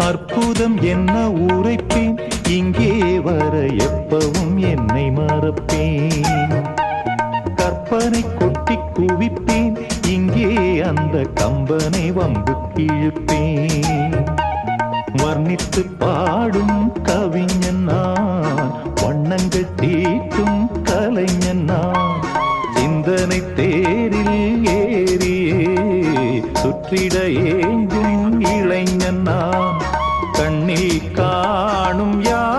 அற்புதம் என்ன உரைப்பேன், இங்கே வர எப்பவும் என்னை மறப்பேன். கற்பனை கொட்டி குவிப்பேன், இங்கே அந்த கம்பனை வம்பு கிழிப்பேன். வர்ணித்து பாடும் கவிஞன் நான், வண்ணங்கள் தீட்டும் கலைஞன் நான். சிந்தனை தேரில் ஏறியே சுற்றிட ஏங்கும் இளைஞன் நான். கண்ணில் காணும் யார்